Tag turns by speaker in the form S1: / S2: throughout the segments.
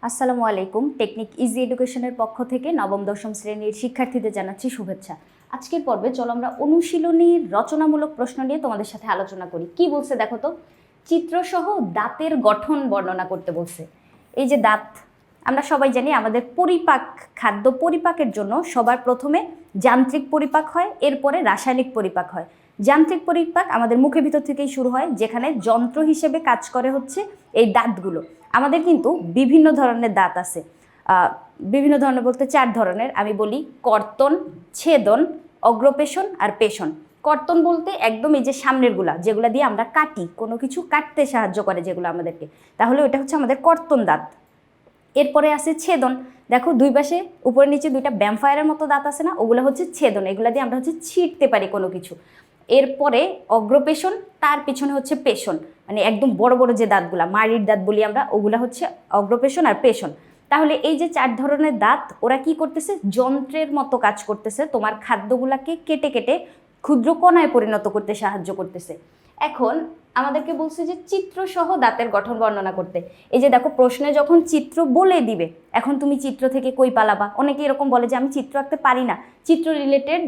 S1: আসসালামু আলাইকুম। Technique easy এডুকেশনের পক্ষ থেকে নবম দশম শ্রেণীর শিক্ষার্থীদের জানাচ্ছি শুভেচ্ছা। আজকের পর্বে চলো আমরা অনুশীলনীর রচনামূলক প্রশ্ন নিয়ে তোমাদের সাথে আলোচনা করি। কি বলছে দেখো তো, চিত্রসহ দাঁতের গঠন বর্ণনা করতে বলছে। এই যে দাঁত, আমরা সবাই জানি আমাদের পরিপাক, খাদ্য পরিপাকের জন্য সবার প্রথমে যান্ত্রিক পরিপাক হয়, এরপরে রাসায়নিক পরিপাক হয়। যান্ত্রিক পরিপাক আমাদের মুখের ভিতর থেকেই শুরু হয়, যেখানে যন্ত্র হিসেবে কাজ করে হচ্ছে এই দাঁতগুলো। আমাদের কিন্তু বিভিন্ন ধরনের দাঁত আছে, বিভিন্ন ধরনের বলতে 4 ধরনের। আমি বলি কর্তন, ছেদন, অগ্রপেশন আর পেশন। কর্তন বলতে একদম এই যে সামনেরগুলা, যেগুলা দিয়ে আমরা কাটি, কোনো কিছু কাটতে সাহায্য করে যেগুলো আমাদেরকে, তাহলে ওইটা হচ্ছে আমাদের কর্তন দাঁত। এরপরে আছে ছেদন, দেখো দুই পাশে উপরে নিচে দুইটা ব্যামফায়ারের মতো দাঁত আছে না, ওগুলো হচ্ছে ছেদন, এগুলা দিয়ে আমরা হচ্ছে ছিঁড়তে পারি কোনো কিছু। এরপরে অগ্রপেশন, তার পিছনে হচ্ছে পেশন, মানে একদম বড় বড় যে দাঁতগুলা, মাড়ির দাঁত বলি আমরা, ওগুলা হচ্ছে অগ্রপেশন আর পেশন। তাহলে এই যে 4 ধরনের দাঁত, ওরা কি করতেছে, যন্ত্রের মতো কাজ করতেছে, তোমার খাদ্যগুলাকে কেটে কেটে ক্ষুদ্র কণায় পরিণত করতে সাহায্য করতেছে। এখন আমাদেরকে বলছে যে চিত্রসহ দাঁতের গঠন বর্ণনা করতে। এই যে দেখো প্রশ্নে যখন চিত্র বলে দিবে, এখন তুমি চিত্র থেকে কই পালাবা? অনেকে এরকম বলে যে আমি চিত্র আঁকতে পারি না, চিত্র রিলেটেড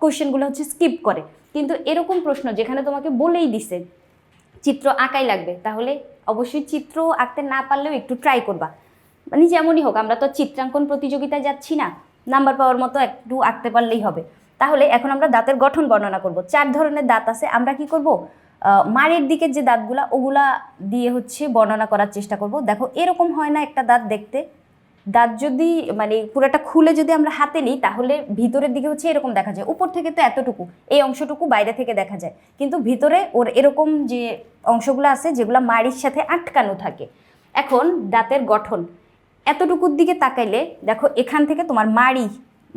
S1: কোশ্চেনগুলো হচ্ছে স্কিপ করে। কিন্তু এরকম প্রশ্ন যেখানে তোমাকে বলেই দিছে চিত্র আঁকাই লাগবে, তাহলে অবশ্যই চিত্র আঁকতে না পারলেও একটু ট্রাই করবা। মানে যেমনই হোক, আমরা তো চিত্রাঙ্কন প্রতিযোগিতায় যাচ্ছি না, নাম্বার পাওয়ার মতো একটু আঁকতে পারলেই হবে। তাহলে এখন আমরা দাঁতের গঠন বর্ণনা করব। 4 ধরনের দাঁত আছে, আমরা কি করব, মাড়ির দিকের যে দাঁতগুলা, ওগুলা দিয়ে হচ্ছে বর্ণনা করার চেষ্টা করব। দেখো এরকম হয় না একটা দাঁত দেখতে, দাঁত যদি মানে পুরোটা খুলে যদি আমরা হাতে নিই, তাহলে ভিতরের দিকে হচ্ছে এরকম দেখা যায়। উপর থেকে তো এতটুকু, এই অংশটুকু বাইরে থেকে দেখা যায়, কিন্তু ভিতরে ওর এরকম যে অংশগুলো আছে যেগুলো মাড়ির সাথে আটকানো থাকে। এখন দাঁতের গঠন, এতটুকুর দিকে তাকাইলে দেখো এখান থেকে তোমার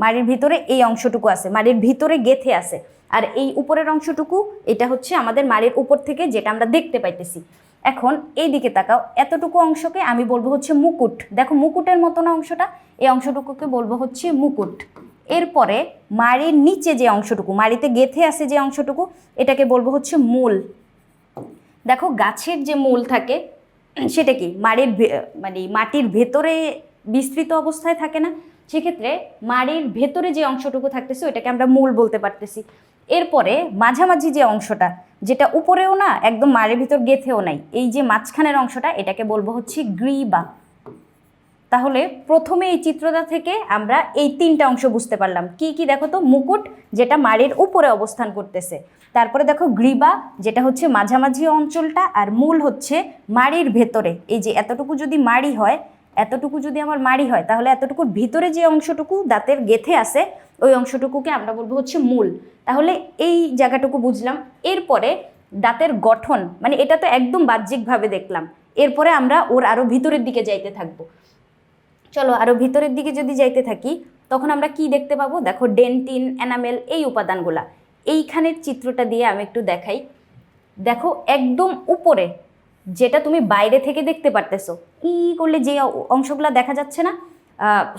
S1: মাড়ির ভিতরে এই অংশটুকু আছে, মাড়ির ভিতরে গেথে আছে। আর এই উপরের অংশটুকু, এটা হচ্ছে আমাদের মাড়ির উপর থেকে যেটা আমরা দেখতে পাইতেছি। এখন এই দিকে তাকাও, এতটুকু অংশকে আমি বলবো হচ্ছে মুকুট। দেখো মুকুটের মতো না অংশটা, এই অংশটুকুকে বলবো হচ্ছে মুকুট। এরপরে মাড়ির নিচে যে অংশটুকু, মাড়িতে গেথে আছে যে অংশটুকু, এটাকে বলবো হচ্ছে মূল। দেখো গাছের যে মূল থাকে সেটা কি মানে মাটির ভেতরে বিস্তৃত অবস্থায় থাকে না, সেক্ষেত্রে মাড়ির ভেতরে যে অংশটুকু থাকতেছে ওইটাকে আমরা মূল বলতে পারতেছি। এরপরে মাঝামাঝি যে অংশটা, যেটা উপরেও না একদম মাড়ির ভিতর গেথেও নাই, এই যে মাঝখানের অংশটা, এটাকে বলবো হচ্ছে গ্রীবা। তাহলে প্রথমে এই চিত্রটা থেকে আমরা এই 3টা অংশ বুঝতে পারলাম। কি কি দেখো তো, মুকুট যেটা মাড়ির উপরে অবস্থান করতেছে, তারপরে দেখো গ্রীবা যেটা হচ্ছে মাঝামাঝি অঞ্চলটা, আর মূল হচ্ছে মাড়ির ভেতরে। এই যে এতটুকু যদি মাড়ি হয়, এতটুকু যদি আমার মাড়ি হয়, তাহলে এতটুকুর ভিতরে যে অংশটুকু দাঁতের গেথে আছে, ওই অংশটুকুকে আমরা বলবো হচ্ছে মূল। তাহলে এই জায়গাটুকু বুঝলাম। এরপরে দাঁতের গঠন, মানে এটা তো একদম বাহ্যিকভাবে দেখলাম, এরপরে আমরা ওর আরো ভিতরের দিকে যাইতে থাকবো। চলো আরো ভিতরের দিকে যদি যাইতে থাকি, তখন আমরা কি দেখতে পাবো, দেখো ডেন্টিন, এনামেল, এই উপাদানগুলা। এইখানের চিত্রটা দিয়ে আমি একটু দেখাই। দেখো একদম উপরে, যেটা তুমি বাইরে থেকে দেখতে পারতেছো, ই করলে যে অংশগুলা দেখা যাচ্ছে না,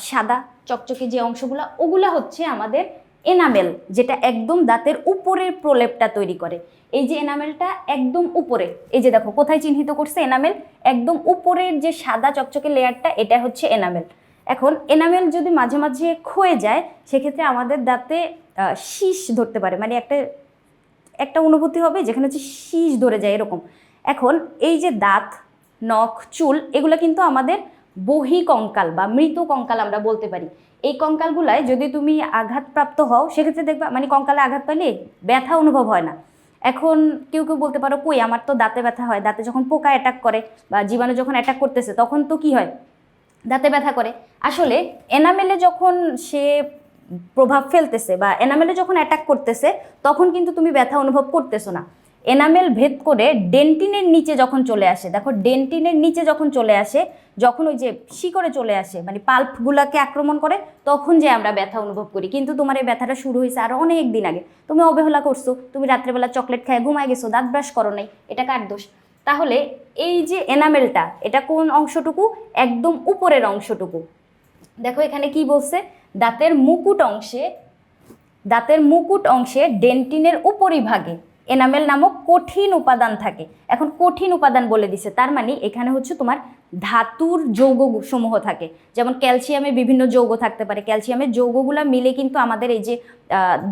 S1: সাদা চকচকে যে অংশগুলা, ওগুলা হচ্ছে আমাদের এনামেল, যেটা একদম দাঁতের উপরের প্রলেপটা তৈরি করে। এই যে এনামেলটা একদম উপরে, এই যে দেখো কোথায় চিহ্নিত করছে এনামেল, একদম উপরের যে সাদা চকচকে লেয়ারটা, এটা হচ্ছে এনামেল। এখন এনামেল যদি মাঝে মাঝে ক্ষয়ে যায়, সেক্ষেত্রে আমাদের দাঁতে শীষ ধরতে পারে, মানে একটা অনুভূতি হবে যেখানে হচ্ছে শীষ ধরে যায় এরকম। এখন এই যে দাঁত, নখ, চুল, এগুলো কিন্তু আমাদের বহিঃকঙ্কাল বা মৃত কঙ্কাল আমরা বলতে পারি। এই কঙ্কালগুলায় যদি তুমি আঘাতপ্রাপ্ত হও, সেক্ষেত্রে দেখবা মানে কঙ্কালে আঘাত পাইলে ব্যথা অনুভব হয় না। এখন কেউ কেউ বলতে পারো কই, আমার তো দাঁতে ব্যথা হয়, দাঁতে যখন পোকা অ্যাটাক করে বা জীবাণু যখন অ্যাটাক করতেছে, তখন তো কি হয়, দাঁতে ব্যথা করে। আসলে এনামেলে যখন সে প্রভাব ফেলতেছে বা এনামেলে যখন অ্যাটাক করতেছে, তখন কিন্তু তুমি ব্যথা অনুভব করতেছো না। এনামেল ভেদ করে ডেন্টিনের নিচে যখন চলে আসে, দেখো ডেন্টিনের নিচে যখন চলে আসে, যখন ওই যে শিকড়ে চলে আসে, মানে পাল্পগুলোকে আক্রমণ করে, তখন যে আমরা ব্যথা অনুভব করি। কিন্তু তোমার এই ব্যথাটা শুরু হয়েছে আরও অনেক দিন আগে, তুমি অবহেলা করছো, তুমি রাত্রেবেলা চকলেট খায় ঘুমায় গেছো, দাঁত ব্রাশ করো নাই, এটা কার দোষ? তাহলে এই যে এনামেলটা, এটা কোন অংশটুকু, একদম উপরের অংশটুকু। দেখো এখানে কি বলছে, দাঁতের মুকুট অংশে ডেন্টিনের উপরিভাগে এনামেল নামক কঠিন উপাদান থাকে। এখন কঠিন উপাদান বলে দিছে, তার মানে এখানে হচ্ছে তোমার ধাতুর যৌগ সমূহ থাকে। যেমন ক্যালসিয়ামে বিভিন্ন যৌগ থাকতে পারে, ক্যালসিয়ামের যৌগগুলা মিলে কিন্তু আমাদের এই যে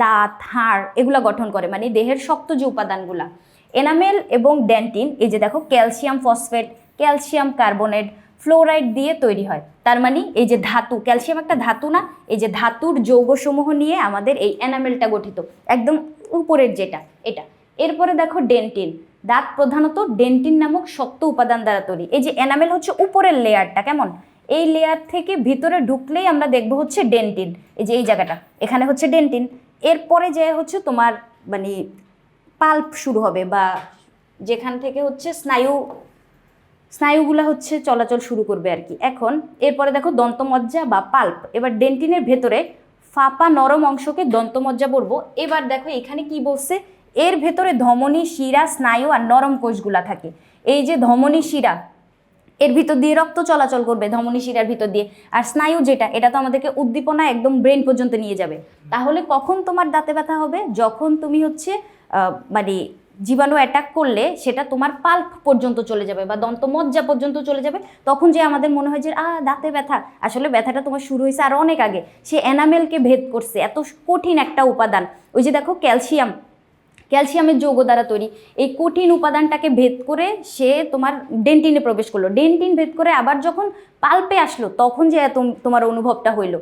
S1: দাঁত, হাড় এগুলা গঠন করে, মানে দেহের শক্ত যে উপাদানগুলা। এনামেল এবং ডেন্টিন, এই যে দেখো calcium phosphate, calcium carbonate, fluoride দিয়ে তৈরি হয়। তার মানে এই যে ধাতু, ক্যালসিয়াম একটা ধাতু না, এই যে ধাতুর যৌগসমূহ নিয়ে আমাদের এই এনামেলটা গঠিত, একদম উপরের যেটা এটা। এরপরে দেখো ডেন্টিন, দাঁত প্রধানত ডেন্টিন নামক শক্ত উপাদান দ্বারা তৈরি। এই যে এনামেল হচ্ছে উপরের লেয়ারটা, কেমন, এই লেয়ার থেকে ভিতরে ঢুকলেই আমরা দেখবো হচ্ছে ডেন্টিন, এই যে এই জায়গাটা এখানে হচ্ছে ডেন্টিন। এরপরে যে হচ্ছে তোমার মানে পাল্প শুরু হবে, বা যেখান থেকে হচ্ছে স্নায়ুগুলা হচ্ছে চলাচল শুরু করবে আর কি। এখন এরপরে দেখো দন্তমজ্জা বা পাল্প। এবার ডেন্টিনের ভেতরে ফাঁপা নরম অংশকে দন্তমজ্জা বলবো। এবার দেখো এখানে কি বলছে, এর ভেতরে ধমনী, শিরা, স্নায়ু আর নরম কোষগুলা থাকে। এই যে ধমনী, শিরা, এর ভিতর দিয়ে রক্ত চলাচল করবে, ধমনী শিরার ভিতর দিয়ে। আর স্নায়ু যেটা, এটা তো আমাদেরকে উদ্দীপনা একদম ব্রেন পর্যন্ত নিয়ে যাবে। তাহলে কখন তোমার দাঁতে ব্যথা হবে, যখন তুমি হচ্ছে মানে জীবাণু অ্যাটাক করলে সেটা তোমার পাল্প পর্যন্ত চলে যাবে বা দন্তমজ্জা পর্যন্ত চলে যাবে, তখন যে আমাদের মনে হয় যে দাঁতে ব্যথা, আসলে ব্যথাটা তোমার শুরু হয়েছে আরও অনেক আগে, সে এনামেলকে ভেদ করছে, এত কঠিন একটা উপাদান। ওই যে দেখো ক্যালসিয়াম, ক্যালসিয়ামের যৌগ দ্বারা তৈরি, এই কঠিন উপাদানটাকে ভেদ করে সে তোমার ডেন্টিনে প্রবেশ করলো, ডেন্টিন ভেদ করে আবার যখন পাল্পে আসলো তখন যে তোমার অনুভবটা হইলো,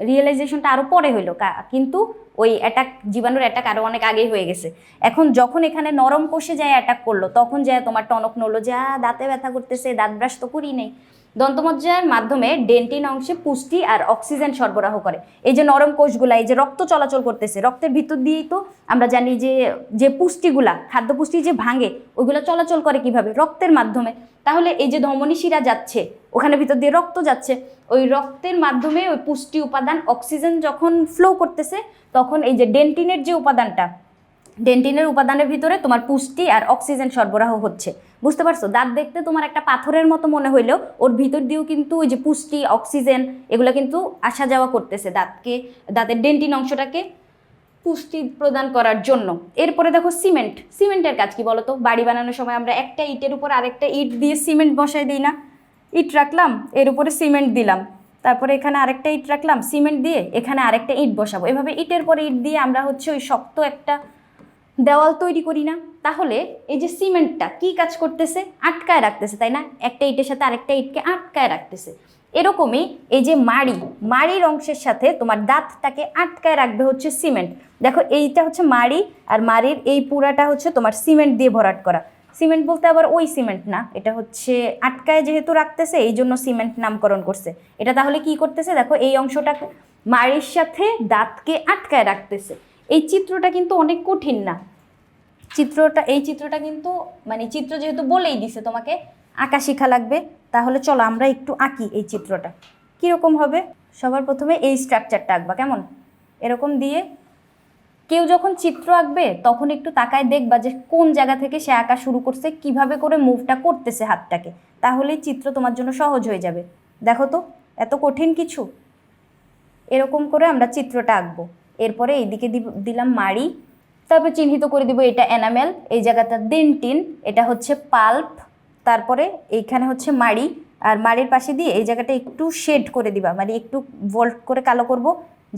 S1: রিয়েলাইজেশনটা আরও পরে হইলো, কিন্তু ওই অ্যাটাক, জীবাণুর অ্যাটাক আরও অনেক আগেই হয়ে গেছে। এখন যখন এখানে নরম কোষে যায় অ্যাটাক করলো, তখন যায় তোমার টনক নড়লো, যে দাঁতে ব্যথা করতেছে, দাঁত ব্রাশ তো করি নেই। দন্তমজ্জার মাধ্যমে ডেন্টিন অংশে পুষ্টি আর অক্সিজেন সরবরাহ করে। এই যে নরম কোষগুলা, এই যে রক্ত চলাচল করতেছে, রক্তের ভিতর দিয়েই তো আমরা জানি যে যে পুষ্টিগুলা, খাদ্য পুষ্টি যে ভাঙে, ওইগুলো চলাচল করে কিভাবে, রক্তের মাধ্যমে। তাহলে এই যে ধমনী শিরা যাচ্ছে, ওখানে ভিতর দিয়ে রক্ত যাচ্ছে, ওই রক্তের মাধ্যমে ওই পুষ্টি উপাদান অক্সিজেন যখন ফ্লো করতেছে, তখন এই যে ডেন্টিনের যে উপাদানটা, ডেন্টিনের উপাদানের ভিতরে তোমার পুষ্টি আর অক্সিজেন সরবরাহ হচ্ছে। বুঝতে পারছো, দাঁত দেখতে তোমার একটা পাথরের মতো মনে হইলেও ওর ভিতর দিয়েও কিন্তু ওই যে পুষ্টি, অক্সিজেন এগুলো কিন্তু আসা যাওয়া করতেছে দাঁতের ডেন্টিন অংশটাকে পুষ্টি প্রদান করার জন্য। এরপরে দেখো সিমেন্ট, সিমেন্টের কাজ কি বলতো, বাড়ি বানানোর সময় আমরা একটা ইটের উপর আরেকটা ইট দিয়ে সিমেন্ট বসাই দিই না, ইট রাখলাম, এর উপরে সিমেন্ট দিলাম, তারপরে এখানে আরেকটা ইট রাখলাম, সিমেন্ট দিয়ে এখানে আরেকটা ইট বসাবো, এভাবে ইটের পরে ইট দিয়ে আমরা হচ্ছে ওই শক্ত একটা দেওয়াল তৈরি করি না। তাহলে এই যে সিমেন্টটা কি কাজ করতেছে, আটকায় রাখতেছে, তাই না, একটা ইটের সাথে আরেকটা ইটকে আটকায় রাখতেছে। এরকমই এই যে মাড়ির অংশের সাথে তোমার দাঁতটাকে আটকায় রাখবে হচ্ছে সিমেন্ট। দেখো এইটা হচ্ছে মাড়ি, আর মাড়ির এই পুরাটা হচ্ছে তোমার সিমেন্ট দিয়ে ভরাট করা। সিমেন্ট বলতে আবার ওই সিমেন্ট না, এটা হচ্ছে আটকায় যেহেতু রাখতেছে এই জন্য সিমেন্ট নামকরণ করছে এটা। তাহলে কি করতেছে, দেখো এই অংশটা মাড়ির সাথে দাঁতকে আটকায় রাখতেছে। এই চিত্রটা কিন্তু অনেক কঠিন না, এই চিত্রটা কিন্তু মানে চিত্র যেহেতু বলেই দিছে তোমাকে আঁকা শেখা লাগবে, তাহলে চলো আমরা একটু আঁকি এই চিত্রটা। কীরকম হবে, সবার প্রথমে এই স্ট্রাকচারটা আঁকবা, কেমন, এরকম দিয়ে। কেউ যখন চিত্র আঁকবে তখন একটু তাকায় দেখবা যে কোন জায়গা থেকে সে আঁকা শুরু করছে, কিভাবে করে মুভটা করতেছে হাতটাকে, তাহলেই চিত্র তোমার জন্য সহজ হয়ে যাবে। দেখো তো এত কঠিন কিছু, এরকম করে আমরা চিত্রটা আঁকবো। এরপরে এইদিকে দিলাম মাড়ি, তারপরে চিহ্নিত করে দিব এটা এনামেল, এই জায়গাটা ডেন্টিন, এটা হচ্ছে পাল্প, তারপরে এইখানে হচ্ছে মাড়ি, আর মাড়ির পাশে দিয়ে এই জায়গাটা একটু শেড করে দিবা, মানে একটু ভোল্ট করে কালো করব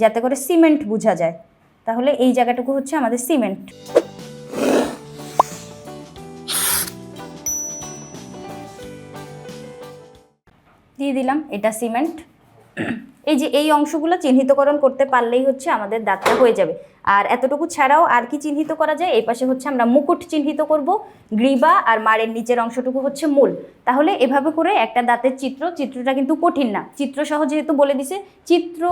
S1: যাতে করে সিমেন্ট বোঝা যায়। তাহলে এই জায়গাটুকু হচ্ছে আমাদের সিমেন্ট। দিয়ে দিলাম এটা সিমেন্ট। এই যে এই অংশগুলো চিহ্নিতকরণ করতে পারলেই হচ্ছে আমাদের দাঁতটা হয়ে যাবে। আর এতটুকু ছাড়াও আর কি চিহ্নিত করা যায়, এই পাশে হচ্ছে আমরা মুকুট চিহ্নিত করব, গ্রীবা আর মাড়ের নিচের অংশটুকু হচ্ছে মূল। তাহলে এভাবে করে একটা দাঁতের চিত্রটা কিন্তু কঠিন না, চিত্র সহ যেহেতু বলে দিছে, চিত্র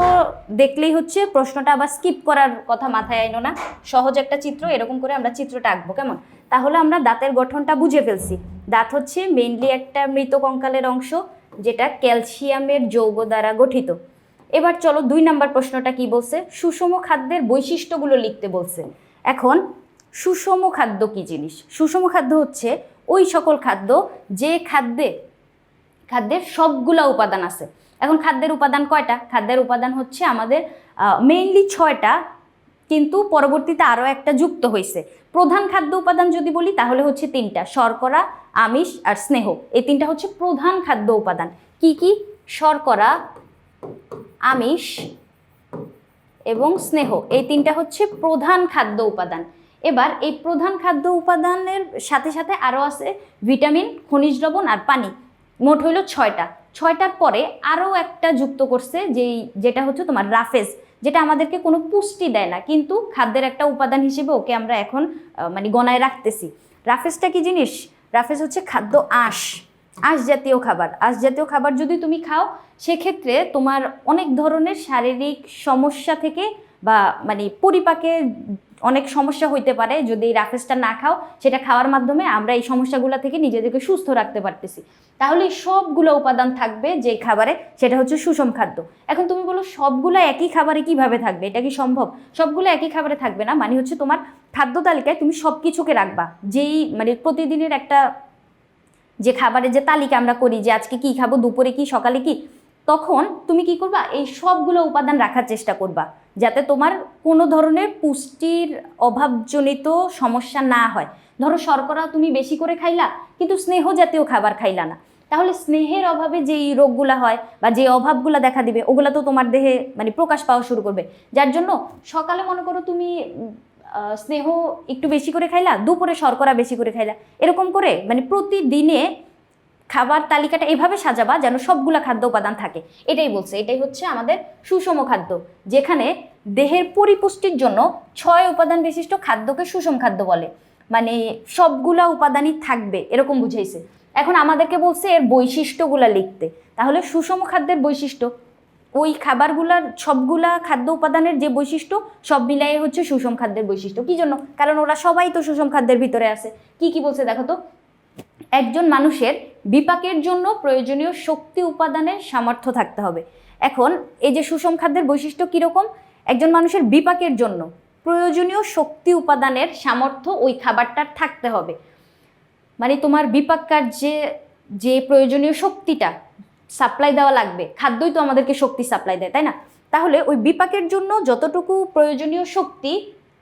S1: দেখলেই হচ্ছে প্রশ্নটা আবার স্কিপ করার কথা মাথায় আইনো না, সহজ একটা চিত্র, এরকম করে আমরা চিত্রটা আঁকবো, কেমন। তাহলে আমরা দাঁতের গঠনটা বুঝে ফেলছি। দাঁত হচ্ছে মেইনলি একটা মৃত কঙ্কালের অংশ, যেটা ক্যালসিয়ামের যৌগ দ্বারা গঠিত। এবার চলো 2 নম্বর প্রশ্নটা কি বলছে, সুষম খাদ্যের বৈশিষ্ট্যগুলো লিখতে বলছে। এখন সুষম খাদ্য কি জিনিস, সুষম খাদ্য হচ্ছে ওই সকল খাদ্য যে খাদ্যের সবগুলা উপাদান আছে। এখন খাদ্যের উপাদান কয়টা, খাদ্যের উপাদান হচ্ছে আমাদের মেইনলি 6টা, কিন্তু পরবর্তীতে আরও একটা যুক্ত হয়েছে। প্রধান খাদ্য উপাদান যদি বলি তাহলে হচ্ছে 3টা, শর্করা, আমিষ আর স্নেহ। এই 3টা হচ্ছে প্রধান খাদ্য উপাদান। কি কি? শর্করা, আমিষ এবং স্নেহ, এই 3টা হচ্ছে প্রধান খাদ্য উপাদান। এবার এই প্রধান খাদ্য উপাদানের সাথে সাথে আরও আছে ভিটামিন, খনিজ লবণ আর পানি। মোট হইল 6টা। 6টার পরে আরও একটা যুক্ত করছে যেটা হচ্ছে তোমার রাফেজ, যেটা আমাদেরকে কোনো পুষ্টি দেয় না, কিন্তু খাদ্যের একটা উপাদান হিসেবে ওকে আমরা এখন মানে গণায় রাখতেছি। রাফেজটা কি জিনিস? রাফেজ হচ্ছে খাদ্য আঁশ, আঁশ জাতীয় খাবার। আঁশ জাতীয় খাবার যদি তুমি খাও সেক্ষেত্রে তোমার অনেক ধরনের শারীরিক সমস্যা থেকে বা মানে পরিপাকে অনেক সমস্যা হইতে পারে যদি এই রাফেজটা না খাও। সেটা খাওয়ার মাধ্যমে আমরা এই সমস্যাগুলো থেকে নিজেদেরকে সুস্থ রাখতে পারতেছি। তাহলে সবগুলো উপাদান থাকবে যে খাবারে, সেটা হচ্ছে সুষম খাদ্য। এখন তুমি বলো সবগুলো একই খাবারে কিভাবে থাকবে? এটা কি সম্ভব? সবগুলো একই খাবারে থাকবে না, মানে হচ্ছে তোমার খাদ্য তালিকায় তুমি সব কিছুকে রাখবা। যেই মানে প্রতিদিনের একটা যে খাবারের যে তালিকা আমরা করি যে আজকে কি খাবো, দুপুরে কি, সকালে কি, তখন তুমি কি করবা? এই সবগুলো উপাদান রাখার চেষ্টা করবা যাতে তোমার কোনো ধরনের পুষ্টির অভাবজনিত সমস্যা না হয়। ধরো শর্করা তুমি বেশি করে খাইলা কিন্তু স্নেহ জাতীয় খাবার খাইলা না, তাহলে স্নেহের অভাবে যেই রোগগুলা হয় বা যে অভাবগুলা দেখা দিবে ওগুলা তো তোমার দেহে মানে প্রকাশ পাওয়া শুরু করবে। যার জন্য সকালে মনে করো তুমি স্নেহ একটু বেশি করে খাইলা, দুপুরে শর্করা বেশি করে খাইলা, এরকম করে মানে প্রতিদিনে খাবার তালিকাটা এভাবে সাজাবা যেন সবগুলা খাদ্য উপাদান থাকে। এটাই বলছে, এটাই হচ্ছে আমাদের সুষম খাদ্য, যেখানে দেহের পরিপুষ্টির জন্য 6 উপাদান বিশিষ্ট খাদ্যকে সুষম খাদ্য বলে। মানে সবগুলা উপাদানই থাকবে এরকম বুঝাইছে। এখন আমাদেরকে বলছে এর বৈশিষ্ট্যগুলা লিখতে। তাহলে সুষম খাদ্যের বৈশিষ্ট্য, ওই খাবারগুলার সবগুলা খাদ্য উপাদানের যে বৈশিষ্ট্য সব মিলাই হচ্ছে সুষম খাদ্যের বৈশিষ্ট্য। কি জন্য? কারণ ওরা সবাই তো সুষম খাদ্যের ভিতরে আছে। কি কি বলছে দেখো তো। একজন মানুষের বিপাকের জন্য প্রয়োজনীয় শক্তি উপাদানের সামর্থ্য থাকতে হবে। এখন এই যে সুষম খাদ্যের বৈশিষ্ট্য কীরকম? একজন মানুষের বিপাকের জন্য প্রয়োজনীয় শক্তি উপাদানের সামর্থ্য ওই খাবারটার থাকতে হবে। মানে তোমার বিপাক কার্যে যে প্রয়োজনীয় শক্তিটা সাপ্লাই দেওয়া লাগবে, খাদ্যই তো আমাদেরকে শক্তি সাপ্লাই দেয়, তাই না? তাহলে ওই বিপাকের জন্য যতটুকু প্রয়োজনীয় শক্তি,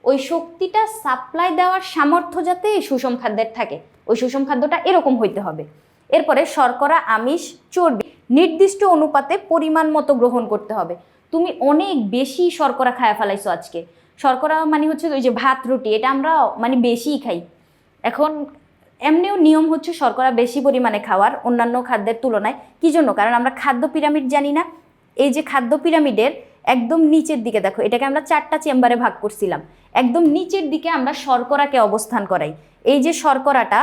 S1: ওই শক্তিটা সাপ্লাই দেওয়ার সামর্থ্য যাতে এই সুষম খাদ্যের থাকে, ওই সুষম খাদ্যটা এরকম হইতে হবে। এরপরে শর্করা, আমিষ, চর্বি নির্দিষ্ট অনুপাতে পরিমাণ মতো গ্রহণ করতে হবে। তুমি অনেক বেশি শর্করা খায়া ফেলাইছো আজকে। শর্করা মানে হচ্ছে ওই যে ভাত রুটি, এটা আমরা মানে বেশিই খাই। এখন এমনিও নিয়ম হচ্ছে শর্করা বেশি পরিমাণে খাওয়ার অন্যান্য খাদ্যের তুলনায়। কি জন্য? কারণ আমরা খাদ্য পিরামিড জানি না। এই যে খাদ্য পিরামিডের একদম নিচের দিকে দেখো, এটাকে আমরা 4টা চেম্বারে ভাগ করছিলাম। একদম নিচের দিকে আমরা শর্করাকে অবস্থান করাই। এই যে শর্করাটা,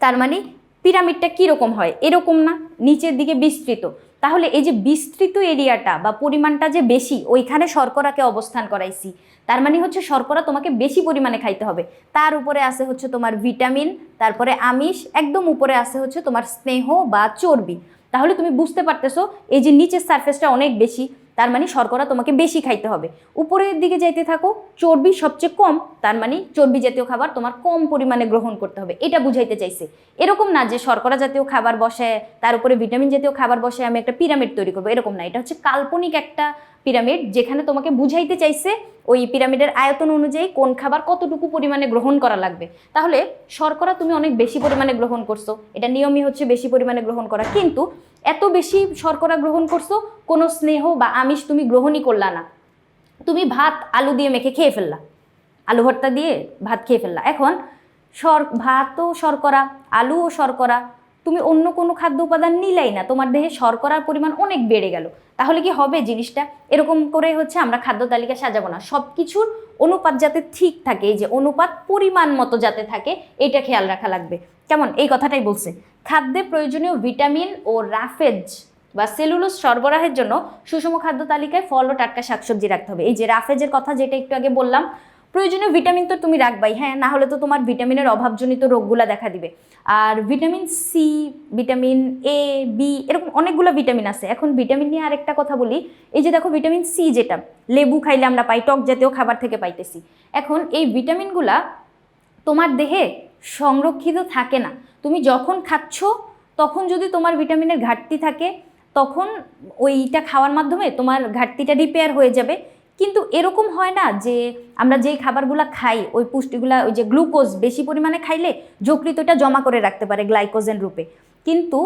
S1: তার মানে পিরামিডটা কীরকম হয়? এরকম না, নিচের দিকে বিস্তৃত। তাহলে এই যে বিস্তৃত এরিয়াটা বা পরিমাণটা যে বেশি, ওইখানে শর্করাকে অবস্থান করাইছি। তার মানে হচ্ছে শর্করা তোমাকে বেশি পরিমাণে খাইতে হবে। তার উপরে আছে হচ্ছে তোমার ভিটামিন, তারপরে আমিষ, একদম উপরে আছে হচ্ছে তোমার স্নেহ বা চর্বি। তাহলে তুমি বুঝতে পারতেছো এই যে নিচের সারফেসটা অনেক বেশি, তার মানে শর্করা তোমাকে বেশি খাইতে হবে। উপরের দিকে যাইতে থাকো, চর্বি সবচেয়ে কম, তার মানে চর্বি জাতীয় খাবার তোমার কম পরিমাণে গ্রহণ করতে হবে, এটা বুঝাইতে চাইছে। এরকম না যে শর্করা জাতীয় খাবার বসায় তার উপরে ভিটামিন জাতীয় খাবার বসায় আমি একটা পিরামিড তৈরি করবো, এরকম না। এটা হচ্ছে কাল্পনিক একটা পিরামিড, যেখানে তোমাকে বুঝাইতে চাইছে ওই পিরামিডের আয়তন অনুযায়ী কোন খাবার কতটুকু পরিমাণে গ্রহণ করা লাগবে। তাহলে শর্করা তুমি অনেক বেশি পরিমাণে গ্রহণ করছো, এটা নিয়মই হচ্ছে বেশি পরিমাণে গ্রহণ করা, কিন্তু এত বেশি শর্করা গ্রহণ করছো, কোনো স্নেহ বা আমিষ তুমি গ্রহণই করলা না। তুমি ভাত আলু দিয়ে মেখে খেয়ে ফেললা, আলু ভর্তা দিয়ে ভাত খেয়ে ফেললা। এখন ভাতও শর্করা, আলুও শর্করা, তুমি অন্য কোনো খাদ্য উপাদান নিলাই না, তোমার দেহে শর্করার পরিমাণ অনেক বেড়ে গেল। তাহলে কি হবে জিনিসটা? এরকম করে হচ্ছে আমরা খাদ্য তালিকা সাজাবো না। সব কিছুর অনুপাত যাতে ঠিক থাকে, এই যে অনুপাত পরিমাণ মতো যাতে থাকে, এটা খেয়াল রাখা লাগবে। কেমন? এই কথাটাই বলছে। খাদ্যে প্রয়োজনীয় ভিটামিন ও রাফেজ বা সেলুলোজ সরবরাহের জন্য সুষম খাদ্য তালিকায় ফল ও টাটকা শাকসবজি রাখতে হবে। এই যে রাফেজের কথা যেটা একটু আগে বললাম, প্রয়োজনীয় ভিটামিন তো তুমি রাখবাই, হ্যাঁ, না হলে তো তোমার ভিটামিনের অভাবজনিত রোগগুলা দেখা দিবে। আর vitamin C, vitamin A, B, এরকম অনেকগুলো ভিটামিন আছে। এখন ভিটামিন নিয়ে আরেকটা কথা বলি, এই যে দেখো ভিটামিন সি যেটা লেবু খাইলে আমরা পাই, টক জাতীয় খাবার থেকে পাইতেছি। এখন এই ভিটামিনগুলা তোমার দেহে সংরক্ষিত থাকে না। তুমি যখন খাচ্ছ তখন যদি তোমার ভিটামিনের ঘাটতি থাকে, তখন ওইটা খাওয়ার মাধ্যমে তোমার ঘাটতিটা রিপেয়ার হয়ে যাবে। কিন্তু এরকম হয় না যে আমরা যেই খাবারগুলো খাই ওই পুষ্টিগুলা, ওই যে গ্লুকোজ বেশি পরিমাণে খাইলে যকৃৎ ওটা জমা করে রাখতে পারে গ্লাইকোজেন রূপে, কিন্তু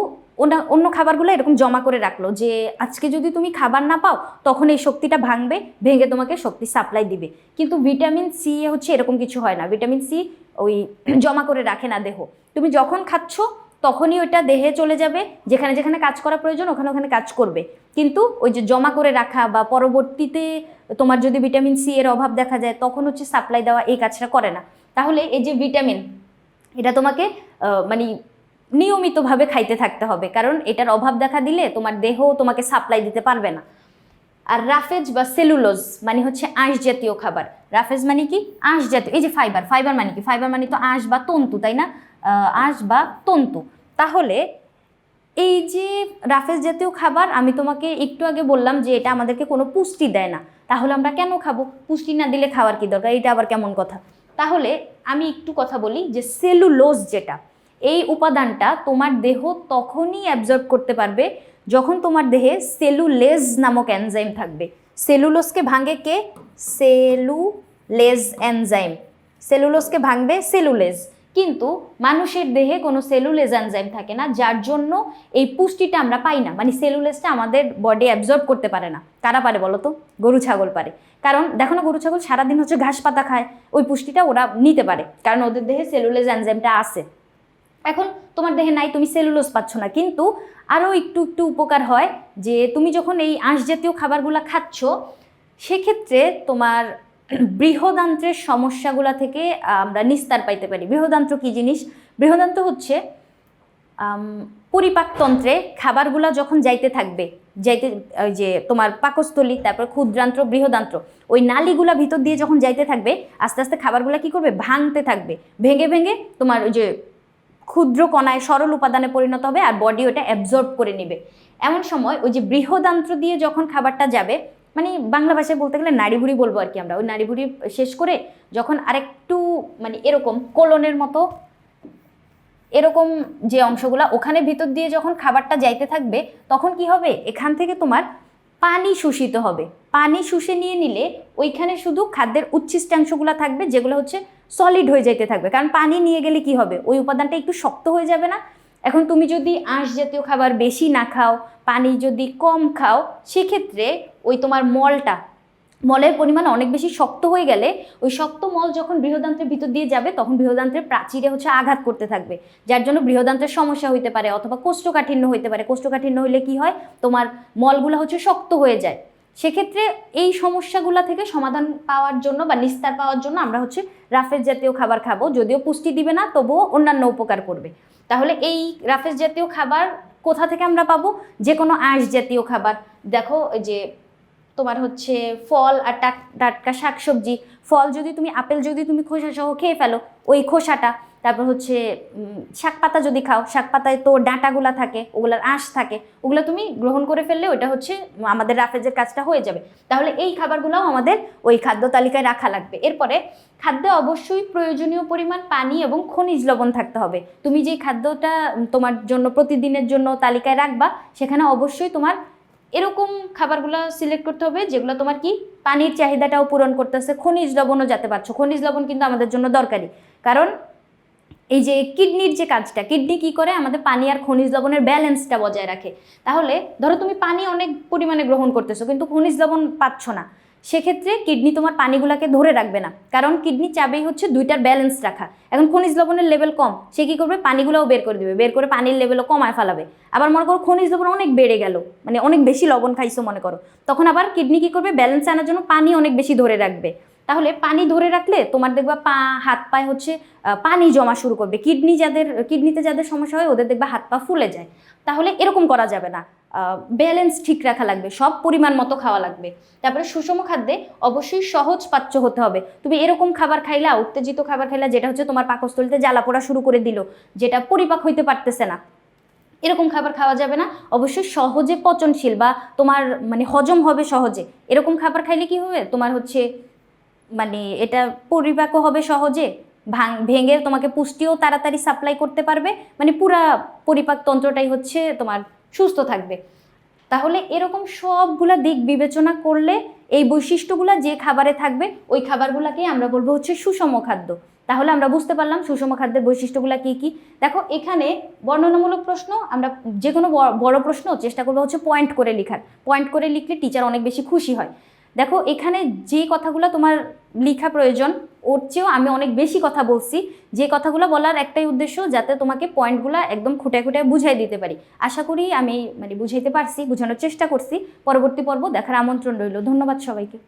S1: অন্য খাবারগুলো এরকম জমা করে রাখলো যে আজকে যদি তুমি খাবার না পাও তখন এই শক্তিটা ভাঙবে, ভেঙে তোমাকে শক্তি সাপ্লাই দিবে। কিন্তু ভিটামিন সি হচ্ছে এরকম কিছু হয় না, ভিটামিন সি ওই জমা করে রাখে না দেহ, তুমি যখন খাচ্ছ তখনই ওইটা দেহে চলে যাবে, যেখানে যেখানে কাজ করা প্রয়োজন ওখানে ওখানে কাজ করবে, কিন্তু ওই যে জমা করে রাখা বা পরবর্তীতে তোমার যদি ভিটামিন সি এর অভাব দেখা যায় তখন হচ্ছে সাপ্লাই দেওয়া এই কাজটা করে না। তাহলে এই যে ভিটামিন, এটা তোমাকে মানে নিয়মিতভাবে খাইতে থাকতে হবে, কারণ এটার অভাব দেখা দিলে তোমার দেহ তোমাকে সাপ্লাই দিতে পারবে না। আর রাফেজ বা সেলুলোজ মানে হচ্ছে আঁশ জাতীয় খাবার। রাফেজ মানে কি? আঁশ জাতীয়। এই যে ফাইবার, ফাইবার মানে কি? ফাইবার মানে তো আঁশ বা তন্তু, তাই না? আঁশ বা তন্তু। তাহলে এই যে রাফেজ জাতীয় খাবার, আমি তোমাকে একটু আগে বললাম যে এটা আমাদেরকে কোনো পুষ্টি দেয় না, তাহলে আমরা কেন খাবো? পুষ্টি না দিলে খাওয়ার কি দরকার? এটা আবার কেমন কথা? তাহলে আমি একটু কথা বলি যে সেলুলোজ যেটা, এই উপাদানটা তোমার দেহ তখনই অ্যাবজর্ব করতে পারবে যখন তোমার দেহে সেলুলেজ নামক এনজাইম থাকবে। সেলুলোজকে ভাঙে কে? Cellulase enzyme. সেলুলোজকে ভাঙবে সেলুলেজ। কিন্তু মানুষের দেহে কোনো সেলুলেজ এনজাইম থাকে না, যার জন্য এই পুষ্টিটা আমরা পাই না, মানে সেলুলেজটা আমাদের বডি অ্যাবজর্ব করতে পারে না। কারা পারে বলো তো? গরু ছাগল পারে। কারণ দেখো না, গরু ছাগল সারাদিন হচ্ছে ঘাস পাতা খায়, ওই পুষ্টিটা ওরা নিতে পারে, কারণ ওদের দেহে সেলুলেজ এনজাইমটা আছে। এখন তোমার দেহে নাই, তুমি সেলুলোজ পাচ্ছ না, কিন্তু আরও একটু একটু উপকার হয় যে তুমি যখন এই আঁশ জাতীয় খাবারগুলো খাচ্ছ, সেক্ষেত্রে তোমার বৃহদান্ত্রের সমস্যাগুলো থেকে আমরা নিস্তার পাইতে পারি। বৃহদান্ত্র কি জিনিস? বৃহদান্ত্র হচ্ছে পরিপাকতন্ত্রে খাবারগুলো যখন যাইতে থাকবে, ওই যে তোমার পাকস্থলী, তারপর ক্ষুদ্রান্ত্র, বৃহদান্ত্র, ওই নালীগুলা ভিতর দিয়ে যখন যাইতে থাকবে, আস্তে আস্তে খাবারগুলো কি করবে? ভাঙতে থাকবে। ভেঙে ভেঙে তোমার ওই যে ক্ষুদ্র কণায় সরল উপাদানে পরিণত হবে, আর বডি ওটা অ্যাবজর্ব করে নেবে। এমন সময় ওই যে বৃহদান্ত্র দিয়ে যখন খাবারটা যাবে, মানে বাংলা ভাষায় বলতে গেলে নাড়িভুড়ি বলবো আর কি, আমরা ওই নাড়িভুড়ি শেষ করে যখন আরেকটু মানে এরকম কোলনের মতো এরকম যে অংশগুলা, ওখানে ভিতর দিয়ে যখন খাবারটা যাইতে থাকবে, তখন কি হবে? এখান থেকে তোমার পানি শোষিত হবে। পানি শুষে নিয়ে নিলে ওইখানে শুধু খাদ্যের উচ্ছিষ্টাংশগুলো থাকবে, যেগুলো হচ্ছে সলিড হয়ে যাইতে থাকবে। কারণ পানি নিয়ে গেলে কি হবে? ওই উপাদানটা একটু শক্ত হয়ে যাবে না? এখন তুমি যদি আঁশ জাতীয় খাবার বেশি না খাও, পানি যদি কম খাও, সেক্ষেত্রে ওই তোমার মলের পরিমাণ অনেক বেশি শক্ত হয়ে গেলে, ওই শক্ত মল যখন বৃহদান্ত্রের ভিতর দিয়ে যাবে, তখন বৃহদান্ত্রের প্রাচীরে হচ্ছে আঘাত করতে থাকবে, যার জন্য বৃহদান্ত্রের সমস্যা হইতে পারে, অথবা কোষ্ঠকাঠিন্য হইতে পারে। কোষ্ঠকাঠিন্য হইলে কি হয়? তোমার মলগুলো হচ্ছে শক্ত হয়ে যায়। সেক্ষেত্রে এই সমস্যাগুলো থেকে সমাধান পাওয়ার জন্য বা নিস্তার পাওয়ার জন্য আমরা হচ্ছে রাফেজ জাতীয় খাবার খাবো। যদিও পুষ্টি দিবে না, তবুও অন্যান্য উপকার করবে। তাহলে এই রাফেজ জাতীয় খাবার কোথা থেকে আমরা পাবো? যে কোনো আঁশ জাতীয় খাবার। দেখো যে তোমার হচ্ছে ফল আর টাটকা শাকসবজি। ফল যদি তুমি, আপেল যদি তুমি খোসা সহ খেয়ে ফেলো, ওই খোসাটা, তারপর হচ্ছে শাক পাতা যদি খাও, শাক পাতায় তো ডাঁটাগুলা থাকে, ওগুলার আঁশ থাকে, ওগুলো তুমি গ্রহণ করে ফেললে ওইটা হচ্ছে আমাদের রাফেজের কাজটা হয়ে যাবে। তাহলে এই খাবারগুলোও আমাদের ওই খাদ্য তালিকায় রাখা লাগবে। এরপরে খাদ্যে অবশ্যই প্রয়োজনীয় পরিমাণ পানি এবং খনিজ লবণ থাকতে হবে। তুমি যেই খাদ্যটা তোমার জন্য প্রতিদিনের জন্য তালিকায় রাখবা, সেখানে অবশ্যই তোমার এরকম খাবারগুলো সিলেক্ট করতে হবে যেগুলো তোমার কি পানির চাহিদাটাও পূরণ করতেছে, খনিজ লবণও যাতে পাচ্ছ। খনিজ লবণ কিন্তু আমাদের জন্য দরকারি, কারণ এই যে কিডনির যে কাজটা, কিডনি কি করে? আমাদের পানি আর খনিজ লবণের ব্যালেন্সটা বজায় রাখে। তাহলে ধরো তুমি পানি অনেক পরিমাণে গ্রহণ করতেছো, কিন্তু খনিজ লবণ পাচ্ছ না, সেক্ষেত্রে কিডনি তোমার পানিগুলোকে ধরে রাখবে না, কারণ কিডনি চাবেই হচ্ছে দুইটার ব্যালেন্স রাখা। এখন খনিজ লবণের লেভেল কম, সে কি করবে? পানিগুলোও বের করে দেবে, বের করে পানির লেভেলও কমায় ফেলাবে। আবার মনে করো খনিজ লবণ অনেক বেড়ে গেল, মানে অনেক বেশি লবণ খাইছো মনে করো, তখন আবার কিডনি কি করবে? ব্যালেন্স আনার জন্য পানি অনেক বেশি ধরে রাখবে। তাহলে পানি ধরে রাখলে তোমার দেখবা হাত পায়ে হচ্ছে পানি জমা শুরু করবে। কিডনিতে যাদের সমস্যা হয়, ওদের দেখবা হাত পা ফুলে যায়। তাহলে এরকম করা যাবে না, ব্যালেন্স ঠিক রাখা লাগবে, সব পরিমাণ মতো খাওয়া লাগবে। তারপরে সুষম খাদ্যে অবশ্যই সহজ পাচ্য হতে হবে। তুমি এরকম খাবার খাইলা, উত্তেজিত খাবার খাইলা, যেটা হচ্ছে তোমার পাকস্থলীতে জ্বালা পোড়া শুরু করে দিল, যেটা পরিপাক হইতে পারতেছে না, এরকম খাবার খাওয়া যাবে না। অবশ্যই সহজে পচনশীল বা তোমার মানে হজম হবে সহজে, এরকম খাবার খাইলে কি হবে? তোমার হচ্ছে মানে এটা পরিপাকও হবে সহজে, ভেঙে তোমাকে পুষ্টিও তাড়াতাড়ি সাপ্লাই করতে পারবে, মানে পুরা পরিপাক তন্ত্রটাই হচ্ছে তোমার সুস্থ থাকবে। তাহলে এরকম সবগুলা দিক বিবেচনা করলে এই বৈশিষ্ট্যগুলো যে খাবারে থাকবে ওই খাবারগুলোকে আমরা বলবো হচ্ছে সুষম খাদ্য। তাহলে আমরা বুঝতে পারলাম সুষম খাদ্যের বৈশিষ্ট্যগুলো কি কি। দেখো এখানে বর্ণনামূলক প্রশ্ন, আমরা যে কোনো বড় প্রশ্ন চেষ্টা করবো হচ্ছে পয়েন্ট করে লেখার। পয়েন্ট করে লিখলে টিচার অনেক বেশি খুশি হয়। দেখো এখানে যে কথাগুলো তোমার লেখা প্রয়োজন ওর চেয়েও আমি অনেক বেশি কথা বলছি। যে কথাগুলো বলার একটাই উদ্দেশ্য, যাতে তোমাকে পয়েন্টগুলো একদম খুঁটে খুঁটে বুঝাই দিতে পারি। আশা করি আমি বুঝাইতে পারছি, বোঝানোর চেষ্টা করছি। পরবর্তী পর্ব দেখার আমন্ত্রণ রইল। ধন্যবাদ সবাইকে।